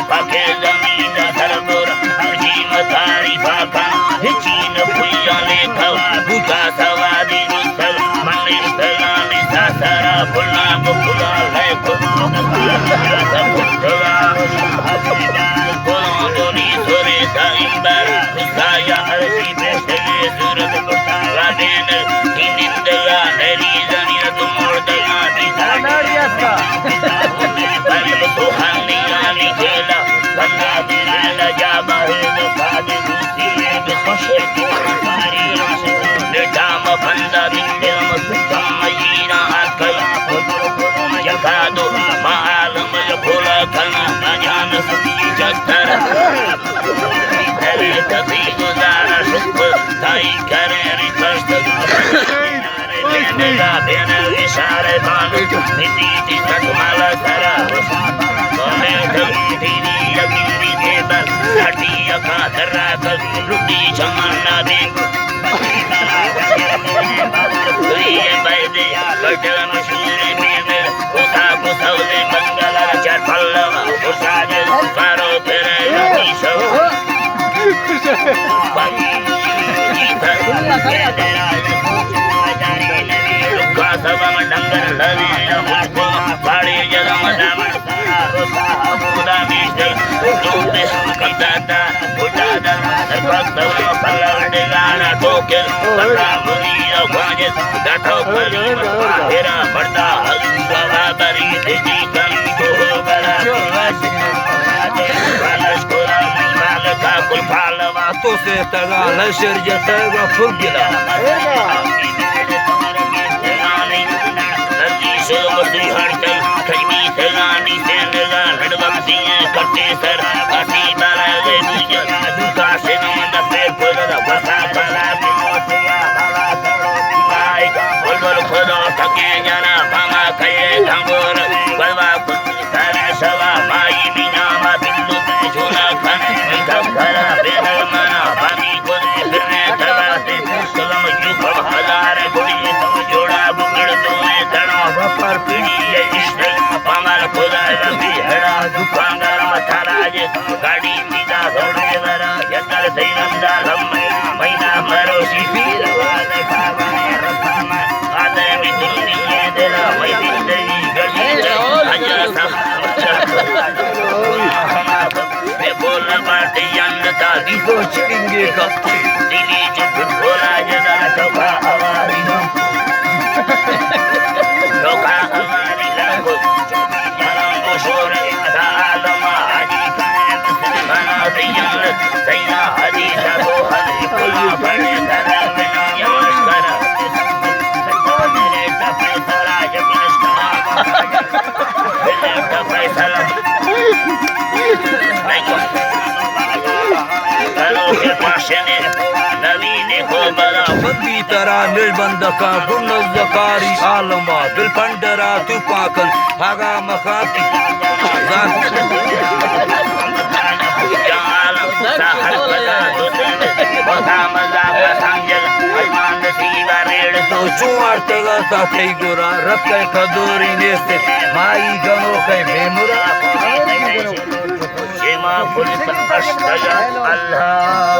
पाके जमीन सरबोर हजीम तारी पाका चीन पुया लेखा बुका सवादी रुसल मने सलानी सासरा बुला बुला लेखो बुला कोलोनी सोरे साइंबर कुसाया अर्शी बेशे सूरत रादेन हिंदया नरी जनिया तुमोदया दिसानिया परम सुहानिया निखेला गंगा दिला जाबा है सादे दूसरी खुशी तुम्हारी निजाम बंदा बिंदम सुमयीना अकल यकादो मालम यभुला कना जान सती जत्तर तेरे तभी गुजारा शुभ ताई करे रिकष्ट लेनेगा बेन इशारे बानु नीति सकमाला सरा कोने धीरी यगिरी देवर हटिया का दर्रा कर रुकी जमाना दिन ये बैदे कटन सूरे में उठा कुसौले मंगला चार पल्लवा उसाज पारो तेरे यही सो सब मंडंगर लवे मुझको बाड़ी जगह मदामर रोसा अबूदा बीच दूते कंदाता उठादा भक्त पल्लव गाना टोके बड़ा मुनिया गाजे गाठो परी तेरा बड़ा हल्का बरी तेजी कम को बड़ा का कुल पालवा तो से तगा नशर जतगा फुगिला मस्ती हड़ते खैमी सेगानी सेंदगा लड़वती करते सर आसी तारा वे दूजा दूका से नंद पे पुरदा वसा बला मोतिया बाला करो दिवाई बोल खुदा थके जाना मामा कहे धंगोर बलवा सारा सवा माई बिना मा बिंदु पे झोला खाने कब करा बेहर मना बानी को फिरने दवा से सलम युग हजार गुड़ी तुम जोड़ा बुगड़ तुम्हें पर पीढ़ी इश्क पामर खुदा रबी हड़ा दुकानदार मथाराज गाड़ी मीदा घोड़े वरा यतर सैनंदा महीना मरोसी पीर वाले खावे रखम आदे में दुनिया तेरा वही तेरी गली अजा मैं बोल बाटे यंदा दीपो चिंगे का दिली जो बोला जदा चौका हवारी लोका हमारी लागो यारों शोरे आदम आजी काने बना दियल सैया हरी सबो हरी कुला बने धरा में नमस्कार मेरे तपे सारा जब मेरे तपे सारा करो के पाशने नवीने को बड़ा बंदी तरह निर्बंध का गुण जकारी आलमा बिलपंडरा तुपाकन भागा मखाती जान आलम साहर बजा बता मजा संजल अरमान सीवा रेड़ तो चुआर तेगा साथे गोरा रखे खदोरी ने से माई गनो के मेमुरा जेमा पुलिस अष्टया अल्लाह